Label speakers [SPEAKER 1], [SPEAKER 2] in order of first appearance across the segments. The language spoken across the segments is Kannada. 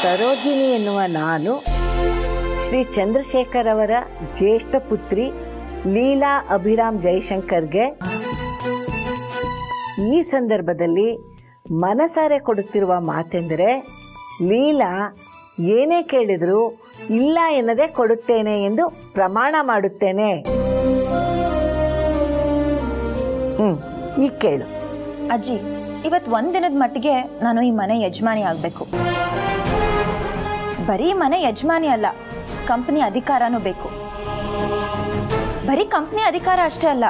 [SPEAKER 1] ಸರೋಜಿನಿ ಎನ್ನುವ ನಾನು ಶ್ರೀ ಚಂದ್ರಶೇಖರ್ ಅವರ ಜ್ಯೇಷ್ಠ ಪುತ್ರಿ ಲೀಲಾ ಅಭಿರಾಮ್ ಜೈಶಂಕರ್ಗೆ ಈ ಸಂದರ್ಭದಲ್ಲಿ ಮನಸಾರೆ ಕೊಡುತ್ತಿರುವ ಮಾತೆಂದರೆ, ಲೀಲಾ ಏನೇ ಕೇಳಿದರೂ ಇಲ್ಲ ಎನ್ನದೇ ಕೊಡುತ್ತೇನೆ ಎಂದು ಪ್ರಮಾಣ ಮಾಡುತ್ತೇನೆ. ಈಗ ಕೇಳು.
[SPEAKER 2] ಅಜ್ಜಿ, ಇವತ್ತು ಒಂದಿನದ ಮಟ್ಟಿಗೆ ನಾನು ಈ ಮನೆ ಯಜಮಾನಿ ಆಗಬೇಕು. ಬರೀ ಮನೆ ಯಜಮಾನಿ ಅಲ್ಲ, ಕಂಪ್ನಿ ಅಧಿಕಾರನೂ ಬೇಕು. ಬರೀ ಕಂಪ್ನಿ ಅಧಿಕಾರ ಅಷ್ಟೇ ಅಲ್ಲ,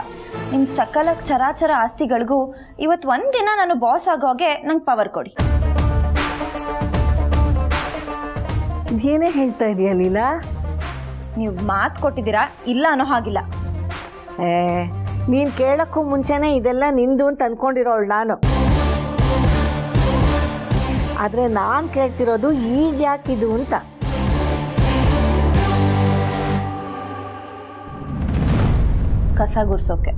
[SPEAKER 2] ನಿಮ್ಮ ಸಕಲ ಚರಾಚರ ಆಸ್ತಿಗಳಿಗೂ ಇವತ್ತು ಒಂದಿನ ನಾನು ಬಾಸ್ ಆಗೋಗೆ ನಂಗೆ ಪವರ್ ಕೊಡಿ.
[SPEAKER 1] ಏನೇ ಹೇಳ್ತಾ ಇದೆಯಾ ಲೀಲಾ?
[SPEAKER 2] ನೀವು ಮಾತು ಕೊಟ್ಟಿದ್ದೀರಾ, ಇಲ್ಲ ಅನ್ನೋ ಹಾಗಿಲ್ಲ.
[SPEAKER 1] ನೀನು ಕೇಳೋಕ್ಕೂ ಮುಂಚೆನೇ ಇದೆಲ್ಲ ನಿಂದು ಅಂತ ಅಂದ್ಕೊಂಡಿರೋಳು ನಾನು. ಆದರೆ ನಾನು ಕೇಳ್ತಿರೋದು ಈಗ ಯಾಕಿದು ಅಂತ.
[SPEAKER 2] ಕಸ ಗುಡ್ಸೋಕೆ.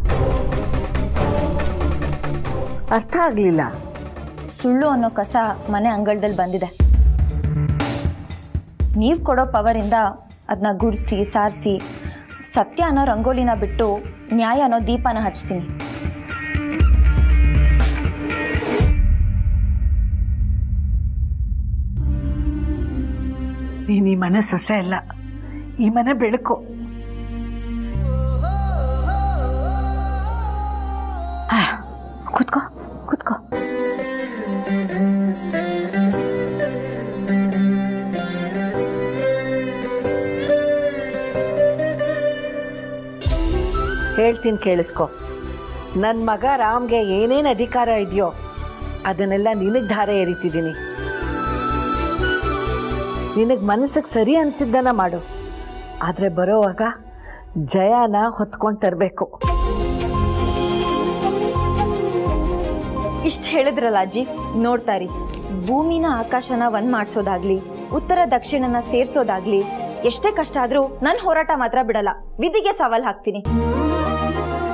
[SPEAKER 1] ಅರ್ಥ ಆಗಲಿಲ್ಲ.
[SPEAKER 2] ಸುಳ್ಳು ಅನ್ನೋ ಕಸ ಮನೆ ಅಂಗಳದಲ್ಲಿ ಬಂದಿದೆ. ನೀವು ಕೊಡೋ ಪವರಿಂದ ಅದನ್ನ ಗುಡಿಸಿ ಸಾರಿಸಿ ಸತ್ಯ ಅನ್ನೋ ರಂಗೋಲಿನ ಬಿಟ್ಟು ನ್ಯಾಯ ಅನ್ನೋ ದೀಪನ ಹಚ್ತೀನಿ.
[SPEAKER 1] ನೀನು ಈ ಮನೆ ಸೊಸೆ ಅಲ್ಲ, ಈ ಮನೆ ಬೆಳಕು. ಕೂತ್ಕೋ ಕೂತ್ಕೋ. ಹೇಳ್ತೀನಿ ಕೇಳಿಸ್ಕೊ. ನನ್ನ ಮಗ ರಾಮ್ಗೆ ಏನೇನು ಅಧಿಕಾರ ಇದೆಯೋ ಅದನ್ನೆಲ್ಲ ನಿನಗೆ ಧಾರೆ ಎರಿತಿದ್ದೀನಿ. ನಿನಗೆ ಮನಸ್ಸಿಗೆ ಸರಿ ಅನಿಸಿದ್ದನ್ನ ಮಾಡು, ಆದರೆ ಬರೋವಾಗ ಜಯನ ಹೊತ್ಕೊಂಡು ತರಬೇಕು.
[SPEAKER 2] ಇಷ್ಟು ಹೇಳಿದ್ರಲ್ಲ ಅಜ್ಜಿ, ನೋಡ್ತಾರಿ. ಭೂಮಿನ ಆಕಾಶನ ಒಂದ್ ಮಾಡಿಸೋದಾಗ್ಲಿ, ಉತ್ತರ ದಕ್ಷಿಣನ ಸೇರ್ಸೋದಾಗ್ಲಿ, ಎಷ್ಟೇ ಕಷ್ಟ ಆದ್ರೂ ನನ್ನ ಹೋರಾಟ ಮಾತ್ರ ಬಿಡಲ್ಲ. ವಿಧಿಗೆ ಸವಾಲ್ ಹಾಕ್ತೀನಿ.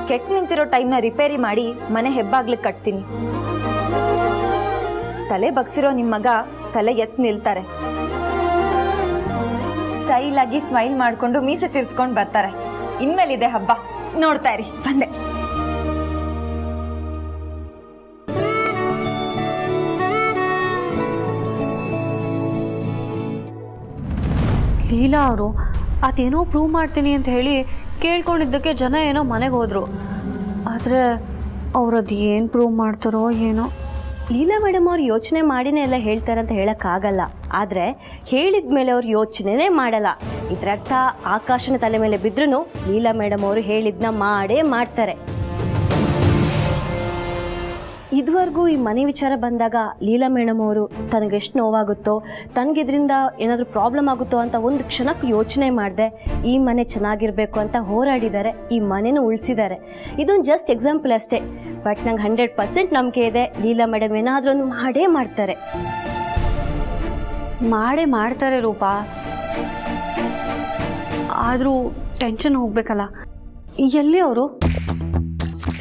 [SPEAKER 2] ಕೆಟ್ಟು ನಿಂತಿರೋ ಟೈಮ್ನ ರಿಪೇರಿ ಮಾಡಿ ಮನೆ ಹೆಬ್ಬಾಗ್ಲಿಕ್ಕೆ ಕಟ್ತೀನಿ. ತಲೆ ಬಗ್ಸಿರೋ ನಿಮ್ಮ ಮಗ ತಲೆ ಎತ್ತು ನಿಲ್ತಾರೆ. ಸ್ಟೈಲ್ ಆಗಿ ಸ್ಮೈಲ್ ಮಾಡ್ಕೊಂಡು ಮೀಸೆ ತಿರ್ಸ್ಕೊಂಡು ಬರ್ತಾರೆ. ಇನ್ಮೇಲಿದೆ ಹಬ್ಬ, ನೋಡ್ತಾ ಇರಿ. ಬಂದೆ.
[SPEAKER 3] ಲೀಲಾ ಅವರು ಅದೇನೋ ಪ್ರೂವ್ ಮಾಡ್ತೀನಿ ಅಂತ ಹೇಳಿ ಕೇಳ್ಕೊಂಡಿದ್ದಕ್ಕೆ ಜನ ಏನೋ ಮನೆಗೆ ಹೋದರು. ಆದರೆ ಅವ್ರದ್ದು ಏನು ಪ್ರೂವ್ ಮಾಡ್ತಾರೋ ಏನೋ.
[SPEAKER 4] ಲೀಲಾ ಮೇಡಮ್ ಅವ್ರು ಯೋಚನೆ ಮಾಡಿನೇ ಎಲ್ಲ ಹೇಳ್ತಾರೆ ಅಂತ ಹೇಳೋಕ್ಕಾಗಲ್ಲ. ಆದರೆ ಹೇಳಿದ ಮೇಲೆ ಅವ್ರು ಯೋಚನೆನೇ ಮಾಡಲ್ಲ. ಇದರರ್ಥ ಆಕಾಶನ ತಲೆ ಮೇಲೆ ಬಿದ್ರೂ ಲೀಲಾ ಮೇಡಮ್ ಅವರು ಹೇಳಿದ್ನ ಮಾಡೇ ಮಾಡ್ತಾರೆ. ಇದುವರೆಗೂ ಈ ಮನೆ ವಿಚಾರ ಬಂದಾಗ ಲೀಲಾ ಮೇಡಮ್ ಅವರು ತನಗೆಷ್ಟು ನೋವಾಗುತ್ತೋ, ತನಗಿದ್ರಿಂದ ಏನಾದರೂ ಪ್ರಾಬ್ಲಮ್ ಆಗುತ್ತೋ ಅಂತ ಒಂದು ಕ್ಷಣಕ್ಕೆ ಯೋಚನೆ ಮಾಡಿದೆ ಈ ಮನೆ ಚೆನ್ನಾಗಿರಬೇಕು ಅಂತ ಹೋರಾಡಿದ್ದಾರೆ. ಈ ಮನೆನೂ ಉಳಿಸಿದ್ದಾರೆ. ಇದೊಂದು ಜಸ್ಟ್ ಎಕ್ಸಾಂಪಲ್ ಅಷ್ಟೇ. ಬಟ್ ನಂಗೆ 100% ನಂಬಿಕೆ ಇದೆ ಲೀಲಾ ಮೇಡಮ್ ಏನಾದರೂ ಒಂದು ಮಾಡೇ
[SPEAKER 3] ಮಾಡ್ತಾರೆ ರೂಪಾ. ಆದರೂ ಟೆನ್ಷನ್ ಹೋಗ್ಬೇಕಲ್ಲ. ಎಲ್ಲಿ ಅವರು?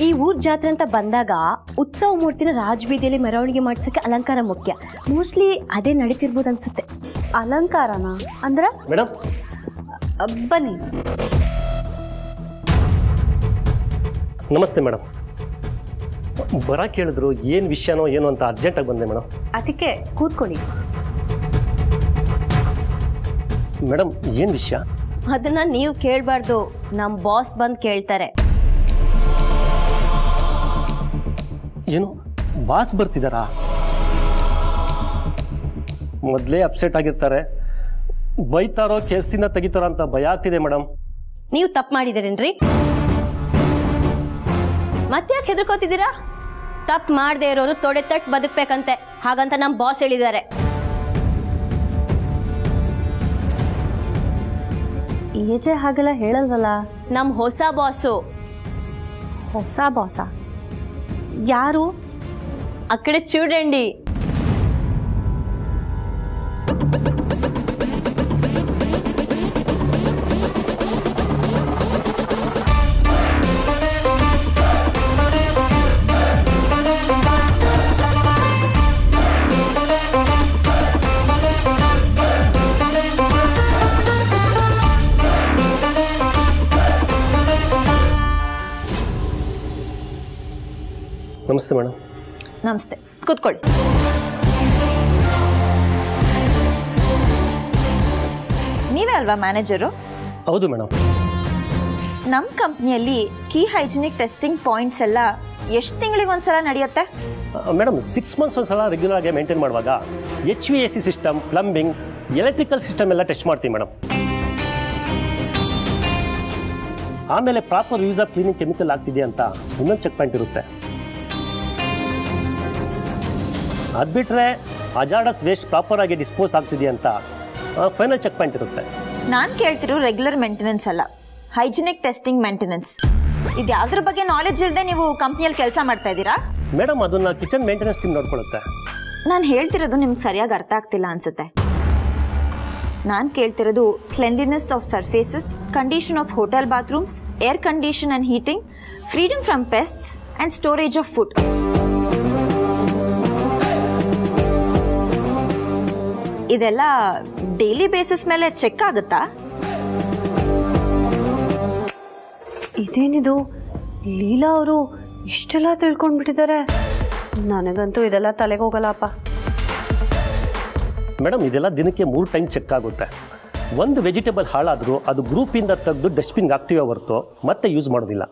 [SPEAKER 4] ಈ ಊರ್ ಜಾತ್ರೆ ಅಂತ ಬಂದಾಗ ಉತ್ಸವ ಮೂರ್ತಿನ ರಾಜಬೀದಿಯಲ್ಲಿ ಮೆರವಣಿಗೆ ಮಾಡಿಸೋಕ್ಕೆ ಅಲಂಕಾರ ಮುಖ್ಯ. ಮೋಸ್ಟ್ಲಿ ಅದೇ ನಡೀತಿರ್ಬೋದು ಅನ್ಸುತ್ತೆ.
[SPEAKER 3] ಅಲಂಕಾರನ ಅಂದ್ರೆ?
[SPEAKER 5] ಮೇಡಮ್
[SPEAKER 4] ಬನ್ನಿ.
[SPEAKER 5] ನಮಸ್ತೆ ಮೇಡಮ್. ಬರಕ್ಕೆ ಹೇಳಿದ್ರು, ಏನು ವಿಷಯನೋ ಏನೋ ಅಂತ ಅರ್ಜೆಂಟಾಗಿ ಬಂದೆ ಮೇಡಮ್.
[SPEAKER 4] ಅದಕ್ಕೆ ಕೂತ್ಕೊಳ್ಳಿ.
[SPEAKER 5] ಮೇಡಮ್ ಏನು ವಿಷಯ?
[SPEAKER 4] ಅದನ್ನ ನೀವು ಕೇಳಬಾರ್ದು, ನಮ್ಮ ಬಾಸ್ ಬಂದು ಕೇಳ್ತಾರೆ.
[SPEAKER 5] ಏನು ಬಾಸ್ ಬರ್ತಿದ್ದಾರಾ? ಮೊದಲೇ ಅಪ್ಸೆಟ್ ಆಗಿರ್ತಾರೆ. ಬೈತಾರೋ ಕೇಸ್ತಿಂದ ತೆಗಿತಾರೋ ಅಂತ ಭಯ ಆಗ್ತಿದೆ ಮೇಡಮ್.
[SPEAKER 4] ನೀವು ತಪ್ಪು ಮಾಡಿದ್ದೀರೇನ್ರಿ? ಮತ್ತೆ ಯಾಕೆ ಹೆದರ್ಕೋತಿದ್ದೀರಾ? ತಪ್ಪು ಮಾಡದೇ ಇರೋರು ತೊಡೆ ತಟ್ಟು ಬದುಕಬೇಕಂತೆ, ಹಾಗಂತ ನಮ್ಮ ಬಾಸ್ ಹೇಳಿದ್ದಾರೆ.
[SPEAKER 3] ಏಜೆ ಹಾಗೆಲ್ಲ ಹೇಳಲ್ವಲ್ಲ.
[SPEAKER 4] ನಮ್ಮ ಹೊಸ ಬಾಸು.
[SPEAKER 3] ಹೊಸ ಬಾಸ? ಯಾರು?
[SPEAKER 4] ಆ ಕಡೆ చూడండి.
[SPEAKER 5] ನಮಸ್ತೆ ಮೇಡಮ್.
[SPEAKER 2] ನಮಸ್ತೆ, ಕೂತ್ಕೊಳ್ಳಿ. ನೀವೇ ಅಲ್ವಾ ಮ್ಯಾನೇಜರು?
[SPEAKER 5] ಹೌದು ಮೇಡಮ್.
[SPEAKER 2] ನಮ್ಮ ಕಂಪ್ನಿಯಲ್ಲಿ ಕೀ ಹೈಜಿನಿಕ್ ಟೆಸ್ಟಿಂಗ್ ಪಾಯಿಂಟ್ಸ್ ಎಲ್ಲ ಎಷ್ಟು ತಿಂಗಳಿಗೆ ಒಂದ್ಸಲ ನಡೆಯುತ್ತೆ?
[SPEAKER 5] ಮೇಡಮ್ 6 ಮಂತ್ಸ್ ಒಂದ್ಸಲ ರೆಗ್ಯುಲರ್ ಆಗಿ ಮೇಂಟೈನ್ ಮಾಡುವಾಗ HVAC system, plumbing, electrical system ಎಲ್ಲ ಟೆಸ್ಟ್ ಮಾಡ್ತೀವಿ ಮೇಡಮ್. ಆಮೇಲೆ proper use of cleaning chemical ಆಗ್ತಿದೆಯಾ ಅಂತ ಇನ್ನೊಂದು ಚೆಕ್ ಪಾಯಿಂಟ್ ಇರುತ್ತೆ. ಅದು ಬಿಟ್ಟರೆ ಅಜಾರ್ಡಸ್ ವೇಸ್ಟ್ ಪ್ರಾಪರ್ ಆಗಿ ಡಿಸ್ಪೋಸ್ ಆಗ್ತಿದೆಯಾ ಅಂತ ಫೈನಲ್ ಚೆಕ್ ಪಾಯಿಂಟ್ ಇರುತ್ತೆ.
[SPEAKER 2] ನಾನು ಕೇಳ್ತಿರೋ ರೆಗ್ಯುಲರ್ ಮೇಂಟೆನೆನ್ಸ್ ಅಲ್ಲ, ಹೈಜಿನಿಕ್ ಟೆಸ್ಟಿಂಗ್ ಮೇಂಟೆನೆನ್ಸ್. ಇದು ಯಾವುದ್ರ ಬಗ್ಗೆ ನಾಲೆಡ್ಜ್ ಇಲ್ಲದೆ ನೀವು ಕಂಪ್ನಿಯಲ್ಲಿ ಕೆಲಸ ಮಾಡ್ತಾ ಇದ್ದೀರಾ?
[SPEAKER 5] ಮೇಡಮ್ ಅದನ್ನು ಕಿಚನ್ ಮೇಂಟೆನೆನ್ಸ್ ಟೀಮ್ ನೋಡ್ಕೊಳ್ಳುತ್ತೆ.
[SPEAKER 2] ನಾನು ಹೇಳ್ತಿರೋದು ನಿಮ್ಗೆ ಸರಿಯಾಗಿ ಅರ್ಥ ಆಗ್ತಿಲ್ಲ ಅನ್ಸುತ್ತೆ. ನಾನು ಕೇಳ್ತಿರೋದು cleanliness of surfaces, condition of hotel bathrooms, air condition and heating, freedom from pests and storage of food. ಇದೆಲ್ಲ ಡೈಲಿ ಬೇಸಿಸ್ ಮೇಲೆ ಚೆಕ್ ಆಗುತ್ತಾ?
[SPEAKER 3] ಇದೇನಿದು, ಲೀಲಾ ಅವರು ಇಷ್ಟೆಲ್ಲ ತಿಳ್ಕೊಂಡ್ಬಿಟ್ಟಿದ್ದಾರೆ. ನನಗಂತೂ ಇದೆಲ್ಲ ತಲೆಗೆ ಹೋಗಲ್ಲಪ್ಪ.
[SPEAKER 5] ಮೇಡಮ್ ಇದೆಲ್ಲ ದಿನಕ್ಕೆ 3 ಟೈಮ್ ಚೆಕ್ ಆಗುತ್ತೆ. ಒಂದು ವೆಜಿಟೇಬಲ್ ಹಾಳಾದರೂ ಅದು ಗ್ರೂಪಿಂದ ತೆಗೆದು ಡಸ್ಟ್ಬಿನ್ಗೆ ಹಾಕ್ತೀವೋ ಹೊರತು ಮತ್ತೆ ಯೂಸ್ ಮಾಡೋದಿಲ್ಲ.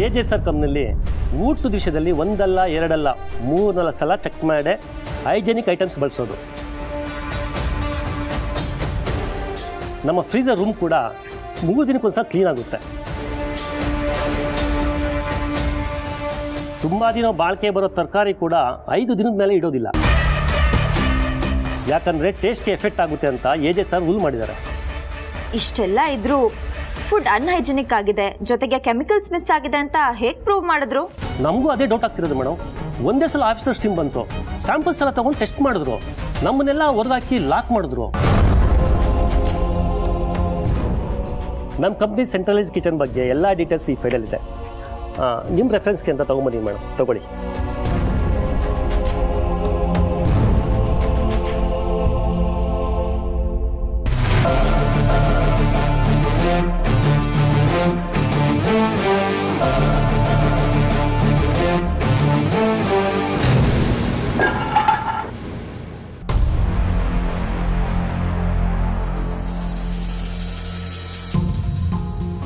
[SPEAKER 5] AJSR ಕಂಪ್ನಿಯಲ್ಲಿ ಊಟದ ವಿಷಯದಲ್ಲಿ ಒಂದಲ್ಲ ಎರಡಲ್ಲ 3-4 ಸಲ ಚೆಕ್ ಮಾಡಿ ಹೈಜೆನಿಕ್ ಐಟಮ್ಸ್ ಬಳಸೋದು. ನಮ್ಮ ಫ್ರೀಜರ್ ರೂಮ್ ಕೂಡ 3 ದಿನಕ್ಕೊಂದ್ಸಲ ಕ್ಲೀನ್ ಆಗುತ್ತೆ. ತುಂಬ ದಿನ ಬಾಳಿಕೆ ಬರೋ ತರಕಾರಿ ಕೂಡ 5 ದಿನದ ಮೇಲೆ ಇಡೋದಿಲ್ಲ. ಯಾಕಂದರೆ ಟೇಸ್ಟ್ಗೆ ಎಫೆಕ್ಟ್ ಆಗುತ್ತೆ ಅಂತ AJSR ರೂಲ್ ಮಾಡಿದ್ದಾರೆ.
[SPEAKER 2] ಇಷ್ಟೆಲ್ಲ ಇದ್ರೂ ಫುಡ್ ಅನ್ಹೈಜಿನಿಕ್ ಆಗಿದೆ, ಜೊತೆಗೆ ಕೆಮಿಕಲ್ಸ್ ಮಿಸ್ ಆಗಿದೆ ಅಂತ ಹೇಗೆ ಪ್ರೂವ್ ಮಾಡಿದ್ರು?
[SPEAKER 5] ನಮಗೂ ಅದೇ ಡೌಟ್ ಆಗ್ತಿರೋದು ಮೇಡಮ್. ಒಂದೇ ಸಲ ಆಫೀಸರ್ಸ್ ಟೀಮ್ ಬಂತು, ಸ್ಯಾಂಪಲ್ಸ್ ಎಲ್ಲ ತಗೊಂಡು ಟೆಸ್ಟ್ ಮಾಡಿದ್ರು, ನಮ್ಮನ್ನೆಲ್ಲ ಹೊರಗಾಕಿ ಲಾಕ್ ಮಾಡಿದ್ರು. ನಮ್ಮ ಕಂಪ್ನಿ ಸೆಂಟ್ರಲೈಸ್ ಕಿಚನ್ ಬಗ್ಗೆ ಎಲ್ಲ ಡೀಟೇಲ್ಸ್ ಈ ಫೈಲಲ್ಲಿದೆ. ನಿಮ್ಮ ರೆಫರೆನ್ಸ್ಗೆ ಅಂತ ತೊಗೊಂಬನ್ನಿ ಮೇಡಮ್, ತಗೊಳ್ಳಿ.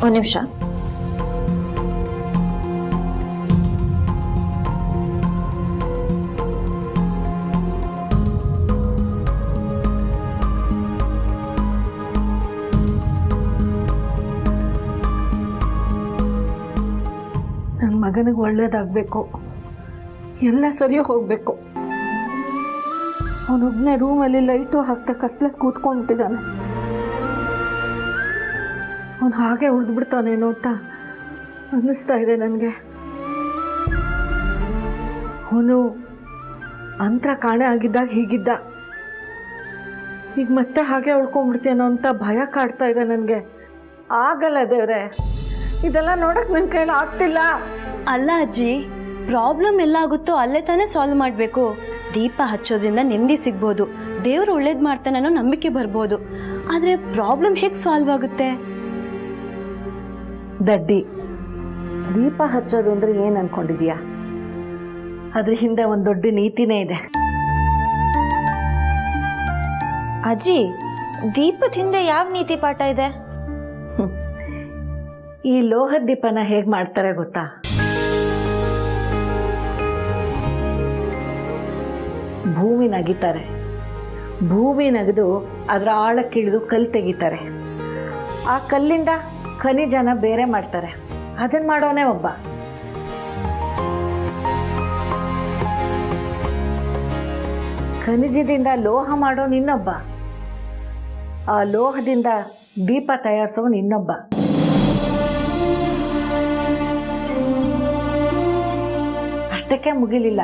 [SPEAKER 2] ಒಂದು ನಿಮಿಷ.
[SPEAKER 1] ನನ್ನ ಮಗನಿಗೆ ಒಳ್ಳೇದಾಗಬೇಕು, ಎಲ್ಲ ಸರಿ ಹೋಗಬೇಕು. ಅವನೊಬ್ಬನೇ ರೂಮಲ್ಲಿ ಲೈಟು ಹಾಕ್ತಾ ಕತ್ಲಲ್ಲಿ ಕೂತ್ಕೊಂಡ್ಬಿಟ್ಟಿದ್ದಾನೆ. ಅವನು ಹಾಗೆ ಉಳಿದ್ಬಿಡ್ತಾನೇನೋ ಅಂತ ಅನ್ನಿಸ್ತಾ ಇದೆ ನನಗೆ. ಅವನು ಅಂತರ ಕಾಣೆ ಆಗಿದ್ದಾಗ ಹೀಗಿದ್ದ, ಈಗ ಮತ್ತೆ ಹಾಗೆ ಉಳ್ಕೊಂಡ್ಬಿಡ್ತೇನೋ ಅಂತ ಭಯ ಕಾಡ್ತಾ ಇದೆ ನನಗೆ. ಆಗಲ್ಲ ದೇವ್ರೆ, ಇದೆಲ್ಲ ನೋಡಕ್ಕೆ ನನ್ನ ಕೈಲಿ ಆಗ್ತಿಲ್ಲ.
[SPEAKER 4] ಅಲ್ಲ ಅಜ್ಜಿ, ಪ್ರಾಬ್ಲಮ್ ಎಲ್ಲ ಆಗುತ್ತೋ ಅಲ್ಲೇ ತಾನೇ ಸಾಲ್ವ್ ಮಾಡಬೇಕು. ದೀಪ ಹಚ್ಚೋದ್ರಿಂದ ನೆಮ್ಮದಿ ಸಿಗ್ಬೋದು, ದೇವರು ಒಳ್ಳೇದು ಮಾಡ್ತಾನೆ ಅನ್ನೋ ನಂಬಿಕೆ ಬರ್ಬೋದು. ಆದರೆ ಪ್ರಾಬ್ಲಮ್ ಹೇಗೆ ಸಾಲ್ವ್ ಆಗುತ್ತೆ?
[SPEAKER 1] ದಡ್ಡಿ, ದೀಪ ಹಚ್ಚೋದು ಅಂದರೆ ಏನು ಅನ್ಕೊಂಡಿದೀಯಾ? ಅದ್ರ ಹಿಂದೆ ಒಂದು ದೊಡ್ಡ ನೀತಿನೇ ಇದೆ.
[SPEAKER 2] ಅಜ್ಜಿ, ದೀಪದ ಹಿಂದೆ ಯಾವ ನೀತಿ ಪಾಠ ಇದೆ?
[SPEAKER 1] ಈ ಲೋಹದ ದೀಪನ ಹೇಗೆ ಮಾಡ್ತಾರೆ ಗೊತ್ತಾ? ಭೂಮಿ ನಗಿತಾರೆ, ಭೂಮಿ ನಗೆದು ಅದರ ಆಳಕ್ಕಿಳಿದು ಕಲ್ಲು ತೆಗಿತಾರೆ. ಆ ಕಲ್ಲಿಂದ ಖನಿಜನ ಬೇರೆ ಮಾಡ್ತಾರೆ. ಅದನ್ನ ಮಾಡೋನೇ ಒಬ್ಬ. ಖನಿಜದಿಂದ ಲೋಹ ಮಾಡೋನು ಇನ್ನೊಬ್ಬ, ಆ ಲೋಹದಿಂದ ದೀಪ ತಯಾರಿಸೋನು ಇನ್ನೊಬ್ಬ. ಅಷ್ಟಕ್ಕೆ ಮುಗಿಲಿಲ್ಲ,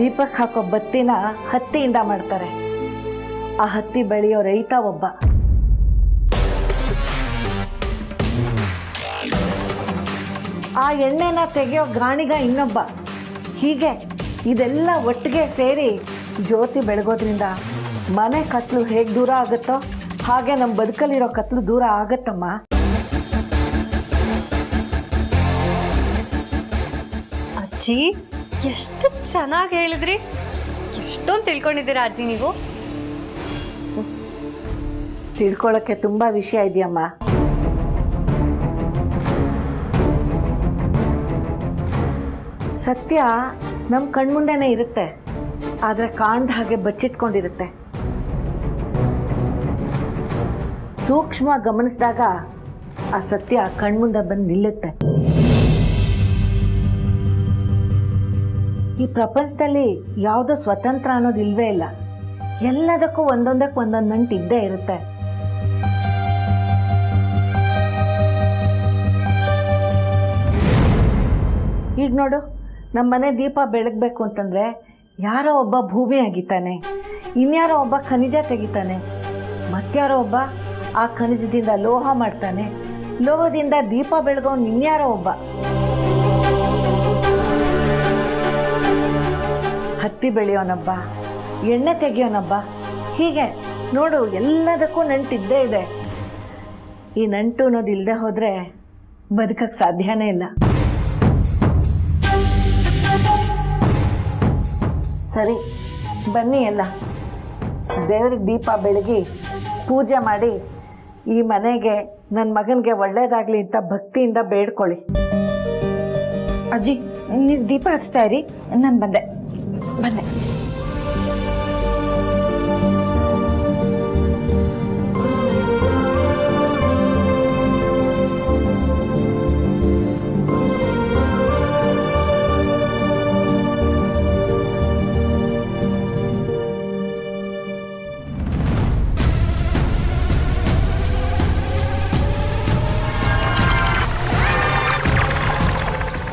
[SPEAKER 1] ದೀಪಕ್ಕೆ ಹಾಕೋ ಬತ್ತಿನ ಹತ್ತಿಯಿಂದ ಮಾಡ್ತಾರೆ. ಆ ಹತ್ತಿ ಬೆಳೆಯೋ ರೈತ ಒಬ್ಬ. ಆ ಎಣ್ಣೆನ ತೆಗೆಯೋ ಗಾಣಿಗ ಇನ್ನೊಬ್ಬ. ಹೀಗೆ ಇದೆಲ್ಲ ಒಟ್ಟಿಗೆ ಸೇರಿ ಜ್ಯೋತಿ ಬೆಳಗೋದ್ರಿಂದ ಮನೆ ಕತ್ಲು ಹೇಗೆ ದೂರ ಆಗುತ್ತೋ ಹಾಗೆ ನಮ್ಮ ಬದುಕಲ್ಲಿರೋ ಕತ್ಲು ದೂರ ಆಗತ್ತಮ್ಮ.
[SPEAKER 3] ಅಜ್ಜಿ ಎಷ್ಟು ಚೆನ್ನಾಗಿ ಹೇಳಿದ್ರಿ. ಎಷ್ಟೊಂದು ತಿಳ್ಕೊಂಡಿದ್ದೀರಾ ಅಜ್ಜಿ ನೀವು.
[SPEAKER 1] ತಿಳ್ಕೊಳ್ಳೋಕ್ಕೆ ತುಂಬ ವಿಷಯ ಇದೆಯಮ್ಮ. ಸತ್ಯ ನಮ್ಮ ಕಣ್ಮುಂದೆನೇ ಇರುತ್ತೆ, ಆದರೆ ಕಾಣ್ದ ಹಾಗೆ ಬಚ್ಚಿಟ್ಕೊಂಡಿರುತ್ತೆ. ಸೂಕ್ಷ್ಮವಾಗಿ ಗಮನಿಸಿದಾಗ ಆ ಸತ್ಯ ಕಣ್ಮುಂದೆ ಬಂದು ನಿಲ್ಲುತ್ತೆ. ಈ ಪ್ರಪಂಚದಲ್ಲಿ ಯಾವುದೋ ಸ್ವತಂತ್ರ ಅನ್ನೋದು ಇಲ್ವೇ ಇಲ್ಲ. ಎಲ್ಲದಕ್ಕೂ ಒಂದೊಂದಕ್ಕೆ ಒಂದೊಂದು ನಂಟು ಇದ್ದೇ ಇರುತ್ತೆ. ಈಗ ನೋಡು, ನಮ್ಮ ಮನೆ ದೀಪ ಬೆಳಗಬೇಕು ಅಂತಂದರೆ ಯಾರೋ ಒಬ್ಬ ಭೂಮಿ ಅಗಿತಾನೆ, ಇನ್ಯಾರೋ ಒಬ್ಬ ಖನಿಜ ತೆಗಿತಾನೆ, ಮತ್ತಾರೋ ಒಬ್ಬ ಆ ಖನಿಜದಿಂದ ಲೋಹ ಮಾಡ್ತಾನೆ, ಲೋಹದಿಂದ ದೀಪ ಬೆಳಗೋನು ಇನ್ಯಾರೋ ಒಬ್ಬ. ಹತ್ತಿ ಬೆಳೆಯೋನೊಬ್ಬ, ಎಣ್ಣೆ ತೆಗಿಯೋನೊಬ್ಬ. ಹೀಗೆ ನೋಡು, ಎಲ್ಲದಕ್ಕೂ ನಂಟಿದ್ದೇ ಇದೆ. ಈ ನಂಟು ಅನ್ನೋದು ಇಲ್ಲದೆ ಹೋದರೆ ಬದುಕಕ್ಕೆ ಸಾಧ್ಯನೇ ಇಲ್ಲ. ಸರಿ, ಬನ್ನಿ ಎಲ್ಲ ದೇವ್ರಿಗೆ ದೀಪ ಬೆಳಗಿ ಪೂಜೆ ಮಾಡಿ ಈ ಮನೆಗೆ ನನ್ನ ಮಗನಿಗೆ ಒಳ್ಳೇದಾಗಲಿ ಅಂತ ಭಕ್ತಿಯಿಂದ ಬೇಡ್ಕೊಳ್ಳಿ.
[SPEAKER 2] ಅಜ್ಜಿ, ನೀವು ದೀಪ ಹಚ್ತಾ ಇರಿ, ನಾನು ಬಂದೆ.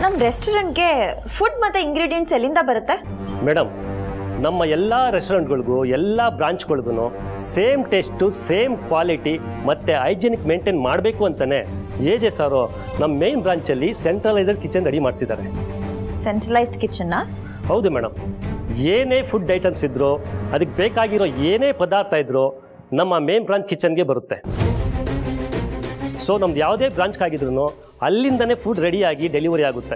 [SPEAKER 2] ನಮ್ಮ ರೆಸ್ಟೋರೆಂಟ್ಗೆ ಫುಡ್ ಮತ್ತು ಇಂಗ್ರೀಡಿಯೆಂಟ್ಸ್ ಎಲ್ಲಿಂದ ಬರುತ್ತೆ?
[SPEAKER 5] ಮೇಡಮ್, ನಮ್ಮ ಎಲ್ಲ ರೆಸ್ಟೋರೆಂಟ್ಗಳಿಗೂ ಎಲ್ಲ ಬ್ರಾಂಚ್ಗಳಿಗೂ ಸೇಮ್ ಟೇಸ್ಟು, ಸೇಮ್ ಕ್ವಾಲಿಟಿ ಮತ್ತು ಹೈಜಿನಿಕ್ ಮೇಂಟೈನ್ ಮಾಡಬೇಕು ಅಂತಲೇ AJ ಸಾರು ನಮ್ಮ ಮೇನ್ ಬ್ರಾಂಚಲ್ಲಿ ಸೆಂಟ್ರಲೈಸ್ಡ್ ಕಿಚನ್ ರೆಡಿ ಮಾಡಿಸಿದ್ದಾರೆ.
[SPEAKER 2] ಸೆಂಟ್ರಲೈಸ್ಡ್ ಕಿಚನ್ನ?
[SPEAKER 5] ಹೌದು ಮೇಡಮ್. ಏನೇ ಫುಡ್ ಐಟಮ್ಸ್ ಇದ್ದರೂ, ಅದಕ್ಕೆ ಬೇಕಾಗಿರೋ ಏನೇ ಪದಾರ್ಥ ಇದ್ದರೂ ನಮ್ಮ ಮೇನ್ ಬ್ರಾಂಚ್ ಕಿಚನ್ಗೆ ಬರುತ್ತೆ. ಸೊ ನಮ್ದು ಯಾವುದೇ ಬ್ರಾಂಚ್ಗಾಗಿದ್ರು ಅಲ್ಲಿಂದನೇ ಫುಡ್ ರೆಡಿಯಾಗಿ ಡೆಲಿವರಿ ಆಗುತ್ತೆ.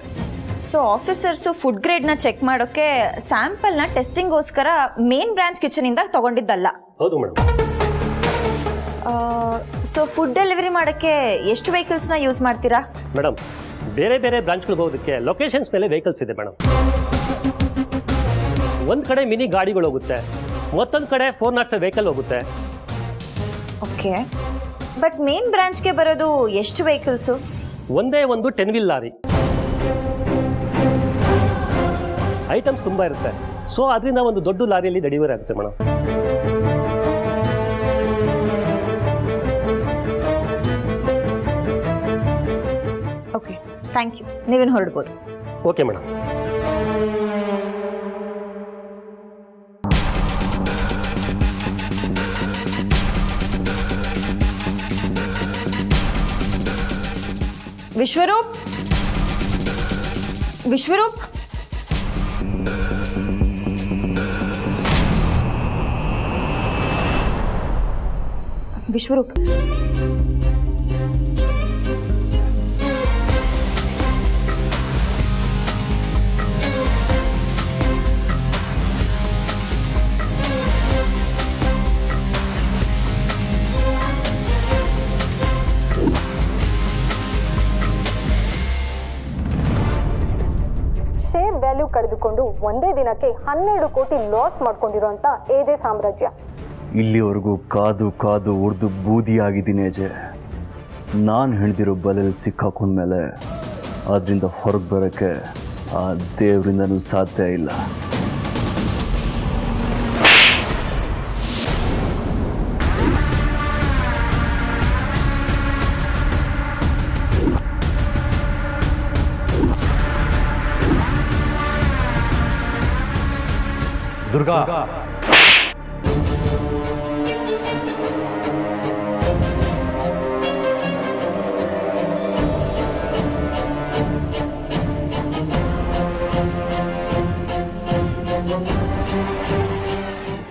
[SPEAKER 2] ಸೊ ಆಫೀಸರ್ಸು ಫುಡ್ ಗ್ರೇಡ್ನ ಚೆಕ್ ಮಾಡೋಕ್ಕೆ ಸ್ಯಾಂಪಲ್ನ ಟೆಸ್ಟಿಂಗ್ಗೋಸ್ಕರ ಮೇನ್ ಬ್ರಾಂಚ್ ಕಿಚನಿಂದ ತೊಗೊಂಡಿದ್ದಲ್ಲ?
[SPEAKER 5] ಹೌದು ಮೇಡಮ್.
[SPEAKER 2] ಸೊ ಫುಡ್ ಡೆಲಿವರಿ ಮಾಡೋಕ್ಕೆ ಎಷ್ಟು ವೆಹಿಕಲ್ಸ್ನ ಯೂಸ್ ಮಾಡ್ತೀರಾ?
[SPEAKER 5] ಮೇಡಮ್, ಬೇರೆ ಬೇರೆ ಬ್ರಾಂಚ್ಗಳಿಗೆ ಹೋಗೋದಕ್ಕೆ ಲೊಕೇಶನ್ಸ್ ಮೇಲೆ ವೆಹಿಕಲ್ಸ್ ಇದೆ ಮೇಡಮ್. ಒಂದು ಕಡೆ ಮಿನಿ ಗಾಡಿಗಳು ಹೋಗುತ್ತೆ, ಮತ್ತೊಂದು ಕಡೆ 407 ವೆಹಿಕಲ್ ಹೋಗುತ್ತೆ.
[SPEAKER 2] ಓಕೆ, ಬಟ್ ಮೇನ್ ಬ್ರಾಂಚ್ಗೆ ಬರೋದು ಎಷ್ಟು ವೆಹಿಕಲ್ಸು?
[SPEAKER 5] ಒಂದೇ ಒಂದು 10 wheel ಲಾರಿ. ಐಟಮ್ಸ್ ತುಂಬ ಇರುತ್ತೆ, ಸೊ ಅದರಿಂದ ಒಂದು ದೊಡ್ಡ ಲಾರಿಯಲ್ಲಿ ಡೆಲಿವರಿ ಆಗುತ್ತೆ ಮೇಡಮ್.
[SPEAKER 2] Okay, thank you. ನೀವೇನು ಹೊರಡ್ಬೋದು.
[SPEAKER 5] Okay madam.
[SPEAKER 2] Vishwaroop, Vishwaroop, Vishwaroop,
[SPEAKER 6] share value ಕಳೆದುಕೊಂಡು ಒಂದೇ ದಿನಕ್ಕೆ 12 ಕೋಟಿ ಲಾಸ್ ಮಾಡ್ಕೊಂಡಿರೋಂಥ AJ ಸಾಮ್ರಾಜ್ಯ.
[SPEAKER 7] ಇಲ್ಲಿವರೆಗೂ ಕಾದು ಕಾದು ಉರ್ದು ಬೂದಿಯಾಗಿದ್ದೀನಿ ಅಜಯ್. ನಾನು ಹಿಡಿದಿರೋ ಬಲೆಯಲ್ಲಿ ಸಿಕ್ಕಾಕೊಂಡ್ಮೇಲೆ ಅದರಿಂದ ಹೊರಗೆ ಬರೋಕ್ಕೆ ಆ ದೇವರಿಂದನೂ ಸಾಧ್ಯ ಇಲ್ಲ. ದುರ್ಗಾ,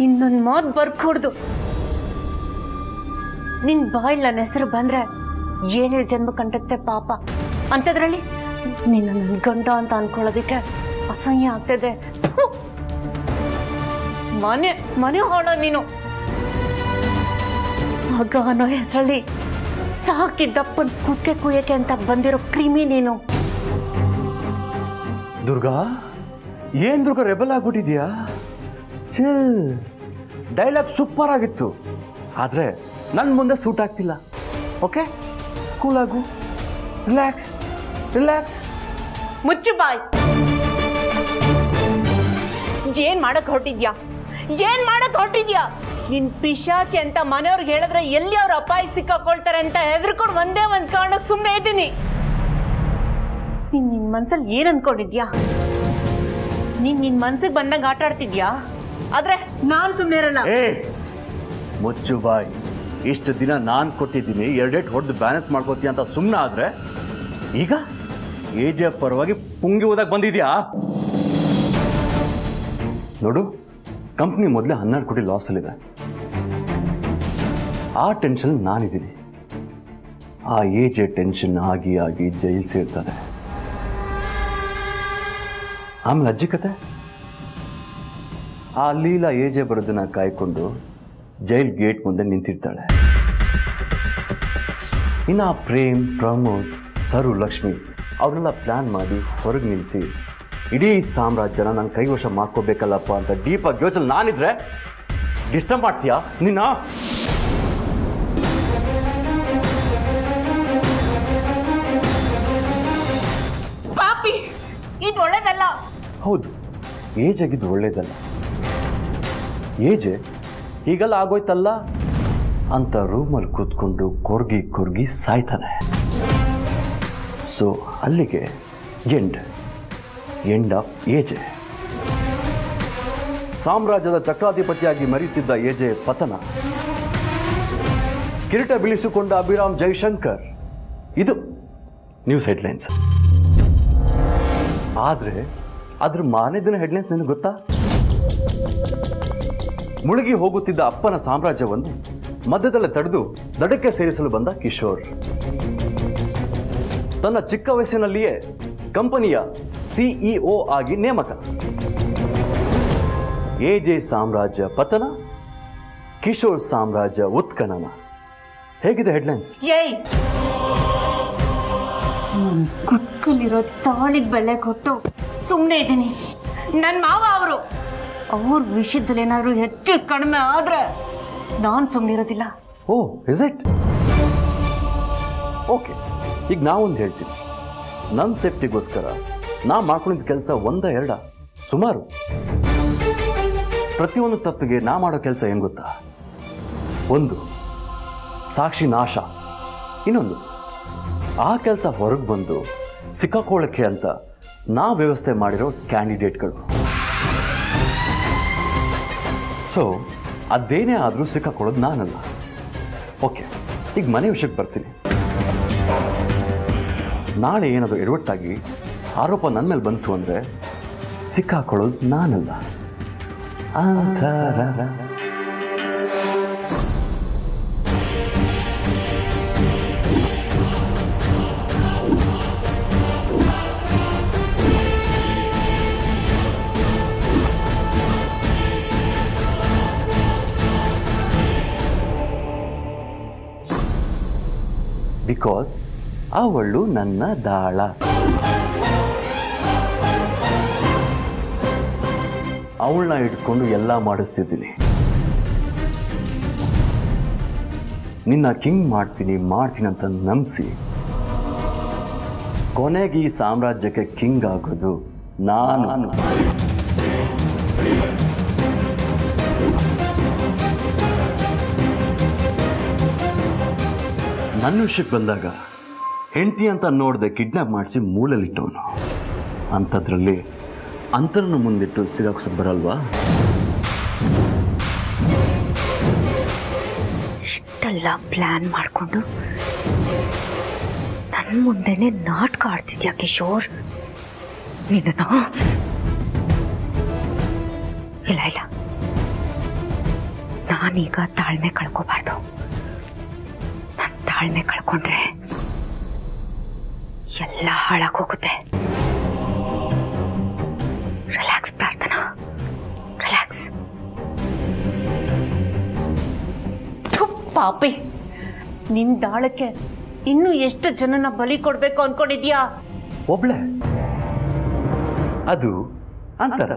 [SPEAKER 3] ಇನ್ನೊಂದು ಮಾತು ಬರ್ಕೊಡ್ದು. ನಿನ್ನ ಬಾಯಲ್ಲಿ ನನ್ನ ಹೆಸರು ಬಂದರೆ ಏನು ಹೇಳಿ ಜನ್ಮ ಕಂಡತ್ತೆ ಪಾಪ. ಅಂಥದ್ರಲ್ಲಿ ನಿನ್ನ ನನ್ನ ಗಂಡ ಅಂತ ಅನ್ಕೊಳ್ಳೋದಕ್ಕೆ ಅಸಹ್ಯ ಆಗ್ತದೆ. ಮನೆ ಹೊಳ ನೀನು ಮಗ ಅನ್ನೋ ಹೆಸರಲ್ಲಿ ಸಾಕಿದ್ದಪ್ಪನ ಕುಕ್ಕೆ ಕುಯ್ಯಕ್ಕೆ ಅಂತ ಬಂದಿರೋ ಕ್ರಿಮಿ ನೀನು.
[SPEAKER 7] ದುರ್ಗಾ, ಏನ್ ದುರ್ಗಾ ರೆಬಲ್ ಆಗ್ಬಿಟ್ಟಿದ್ಯಾ? ಚಿಲ್, ಡೈಲಾಗ್ ಸೂಪರ್ ಆಗಿತ್ತು, ಆದ್ರೆ ನನ್ನ ಮುಂದೆ ಸೂಟ್ ಆಗ್ತಿಲ್ಲ. ಓಕೆ, ಕೂಲ್ ಆಗು, ರಿಲ್ಯಾಕ್ಸ್ ರಿಲ್ಯಾಕ್ಸ್.
[SPEAKER 3] ಮುಚ್ಚು ಬಾಯ್. ಏನ್ ಮಾಡಕ್ ಹೊರಟಿದ್ಯಾ? ನಿನ್ ಪಿಶಾಚಿ ಅಂತ ಮನೆಯವ್ರಿಗೆ ಹೇಳಿದ್ರೆ ಎಲ್ಲಿ ಅವ್ರ ಅಪಾಯಕ್ಕೆ ಸಿಕ್ಕಾಕೊಳ್ತಾರೆ ಅಂತ ಹೆದರ್ಕೊಂಡು ಒಂದೇ ಒಂದ್ ಕಾರಣಕ್ಕೆ ಸುಮ್ಮನೆ ಇದ್ದೀನಿ. ನಿನ್ ಮನ್ಸಲ್ಲಿ ಏನ್ ಅನ್ಕೊಂಡಿದ್ಯಾ? ನಿನ್ ಮನ್ಸಿಗೆ ಬಂದಂಗ ಆಟ ಆಡ್ತಿದ್ಯಾ? ಆದ್ರೆ ನಾನ್ ಸುಮ್ಮನೆ ಇರಲ್ಲ.
[SPEAKER 7] ಮುಚ್ಚು ಬಾಯ್. ಇಷ್ಟು ದಿನ ನಾನು ಕೊಟ್ಟಿದ್ದೀನಿ, ಎರಡೇಟ್ ಹೊಡೆದು ಬ್ಯಾಲೆನ್ಸ್ ಮಾಡ್ಕೋತೀಯ ಅಂತ ಸುಮ್ಮನೆ ಆದ್ರೆ ಈಗ ಏಜೆ ಪರವಾಗಿ ಪುಂಗಿ ಓದಕ್ಕೆ ಬಂದಿದ್ಯಾ? ನೋಡು, ಕಂಪ್ನಿ ಮೊದಲೇ 12 ಕೋಟಿ ಲಾಸಲ್ಲಿದೆ. ಆ ಟೆನ್ಷನ್ ನಾನಿದ್ದೀನಿ. ಆ ಏಜೆ ಟೆನ್ಷನ್ ಆಗಿ ಆಗಿ ಜೈಲ್ ಸೇರ್ತಾರೆ. ಆಮೇಲೆ ಅಜ್ಜಿ ಕತೆ, ಆ ಲೀಲಾ ಏಜೆ ಬರೋದನ್ನ ಕಾಯ್ಕೊಂಡು ಜೈಲ್ ಗೇಟ್ ಮುಂದೆ ನಿಂತಿರ್ತಾಳೆ. ಇನ್ನು ಆ ಪ್ರೇಮ್, ಪ್ರಮೋದ್, ಸರು, ಲಕ್ಷ್ಮಿ ಅವ್ರನ್ನೆಲ್ಲ ಪ್ಲಾನ್ ಮಾಡಿ ಹೊರಗೆ ನಿಲ್ಲಿಸಿ ಇಡೀ ಸಾಮ್ರಾಜ್ಯನ ನನ್ನ ಕೈವಶ ಮಾಡ್ಕೋಬೇಕಲ್ಲಪ್ಪ ಅಂತ ಡೀಪಾಗಿ ಯೋಚನೆ ನಾನಿದ್ರೆ ಡಿಸ್ಟರ್ಬ್ ಮಾಡ್ತೀಯಾ ನಿನ್ನ?
[SPEAKER 3] ಪಾಪಿ, ಇದು ಒಳ್ಳೇದಲ್ಲ.
[SPEAKER 7] ಹೌದು, ಏಜ್ ಆಗಿದ್ದು ಒಳ್ಳೇದಲ್ಲ. ಏಜೆ ಹೀಗೆಲ್ಲ ಆಗೋಯ್ತಲ್ಲ ಅಂತ ರೂಮಲ್ಲಿ ಕೂತ್ಕೊಂಡು ಕೊರ್ಗಿ ಸಾಯ್ತಾನೆ. ಸೊ ಅಲ್ಲಿಗೆ ಎಂಡ್ ಆಫ್ ಏಜೆ. ಸಾಮ್ರಾಜ್ಯದ ಚಕ್ರಾಧಿಪತಿಯಾಗಿ ಮರೆಯುತ್ತಿದ್ದ ಏಜೆ ಪತನ. ಕಿರೀಟ ಬೀಳಿಸಿಕೊಂಡ ಅಭಿರಾಮ್ ಜೈಶಂಕರ್. ಇದು ನ್ಯೂಸ್ ಹೆಡ್ಲೈನ್ಸ್. ಆದರೆ ಅದ್ರ ಮಾರನೇ ದಿನ ಹೆಡ್ಲೈನ್ಸ್ ನಿನಗೆ ಗೊತ್ತಾ? ಮುಳುಗಿ ಹೋಗುತ್ತಿದ್ದ ಅಪ್ಪನ ಸಾಮ್ರಾಜ್ಯವನ್ನು ಮಧ್ಯದಲ್ಲೇ ತಡೆದು ದಡಕ್ಕೆ ಸೇರಿಸಲು ಬಂದ ಕಿಶೋರ್. ತನ್ನ ಚಿಕ್ಕ ವಯಸ್ಸಿನಲ್ಲಿಯೇ ಕಂಪನಿಯ ಸಿಇಒ ಆಗಿ ನೇಮಕ. ಎಜೆ ಸಾಮ್ರಾಜ್ಯ ಪತನ, ಕಿಶೋರ್ ಸಾಮ್ರಾಜ್ಯ ಉತ್ಖನನ. ಹೇಗಿದೆ ಹೆಡ್ಲೈನ್ಸ್?
[SPEAKER 3] ಕುತ್ಕಲ್ಲಿರೋ ತಾಳಿಗೆ ಬೆಳೆ ಕೊಟ್ಟು ಸುಮ್ಮನೆ ಇದ್ದೀನಿ. ನನ್ನ ಮಾವ ಅವರು ಅವ್ರ ವಿಷಯದಲ್ಲಿ ಏನಾದ್ರು ಹೆಚ್ಚು ಕಡಿಮೆ ಆದ್ರೆ ನಾನು ಸುಮ್ಮನಿರೋದಿಲ್ಲ.
[SPEAKER 7] ಓ, ಇಸ್ ಇಟ್? ಓಕೆ, ಈಗ ನಾವೊಂದು ಹೇಳ್ತೀನಿ. ನನ್ನ ಸೇಫ್ಟಿಗೋಸ್ಕರ ನಾ ಮಾಡ್ಕೊಂಡಿದ್ದ ಕೆಲಸ 1-2 ಸುಮಾರು. ಪ್ರತಿಯೊಂದು ತಪ್ಪಿಗೆ ನಾ ಮಾಡೋ ಕೆಲಸ ಏನು ಗೊತ್ತಾ? 1, ಸಾಕ್ಷಿ ನಾಶ. ಇನ್ನೊಂದು, ಆ ಕೆಲಸ ಹೊರಗೆ ಬಂದು ಸಿಕ್ಕಾಕೊಳ್ಳೋಕ್ಕೆ ಅಂತ ನಾ ವ್ಯವಸ್ಥೆ ಮಾಡಿರೋ ಕ್ಯಾಂಡಿಡೇಟ್ಗಳು. ಸೊ ಅದೇನೇ ಆದರೂ ಸಿಕ್ಕಾಕೊಳ್ಳೋದು ನಾನಲ್ಲ. ಓಕೆ, ಈಗ ಮನೆ ವಿಷಯಕ್ಕೆ ಬರ್ತೀನಿ. ನಾಳೆ ಏನಾದರೂ ಎಡವಟ್ಟಾಗಿ ಆರೋಪ ನನ್ನ ಮೇಲೆ ಬಂತು ಅಂದರೆ ಸಿಕ್ಕಾಕೊಳ್ಳೋದು ನಾನಲ್ಲ. ಅಂತರ ಬಿಕಾಸ್ ಅವಳು ನನ್ನ ದಾಳ. ಅವಳನ್ನ ಇಟ್ಕೊಂಡು ಎಲ್ಲ ಮಾಡಿಸ್ತಿದ್ದೀನಿ. ನಿನ್ನ ಕಿಂಗ್ ಮಾಡ್ತೀನಿ ಅಂತ ನಂಬಿಸಿ ಕೊನೆಗೆ ಈ ಸಾಮ್ರಾಜ್ಯಕ್ಕೆ ಕಿಂಗ್ ಆಗೋದು ನಾನು. ನನ್ನ ವಿಷಯಕ್ಕೆ ಬಂದಾಗ ಹೆಂಡತಿ ಅಂತ ನೋಡದೆ ಕಿಡ್ನಾಪ್ ಮಾಡಿಸಿ ಮೂಲಲ್ಲಿಟ್ಟವನು. ಅಂಥದ್ರಲ್ಲಿ ಅಂತರನ್ನು ಮುಂದಿಟ್ಟು ಸಿಗಾಕ್ಸಕ್ಕೆ ಬರಲ್ವಾ?
[SPEAKER 3] ಇಷ್ಟೆಲ್ಲ ಪ್ಲಾನ್ ಮಾಡಿಕೊಂಡು ನನ್ನ ಮುಂದೆನೆ ನಾಟಕ ಆಡ್ತಿದ್ಯಾ ಕಿಶೋರ್? ನಿನ್ನ ಇಲ್ಲ, ನಾನೀಗ ತಾಳ್ಮೆ ಕಳ್ಕೋಬಾರ್ದು. ತಾಳ್ಮೆ ಕಳ್ಕೊಂಡ್ರೆ ಎಲ್ಲ ಹಾಳಾಗೋಗುತ್ತೆ. ರಿಲ್ಯಾಕ್ಸ್ ಪ್ರಾರ್ಥನಾ, ರಿಲ್ಯಾಕ್ಸ್. ಪಾಪಿ, ನಿನ್ ದಾಳಕ್ಕೆ ಇನ್ನು ಎಷ್ಟು ಜನನ ಬಲಿ ಕೊಡ್ಬೇಕು ಅನ್ಕೊಂಡಿದ್ಯಾ?
[SPEAKER 7] ಒಬ್ಳೆ ಅದು ಅಂತರ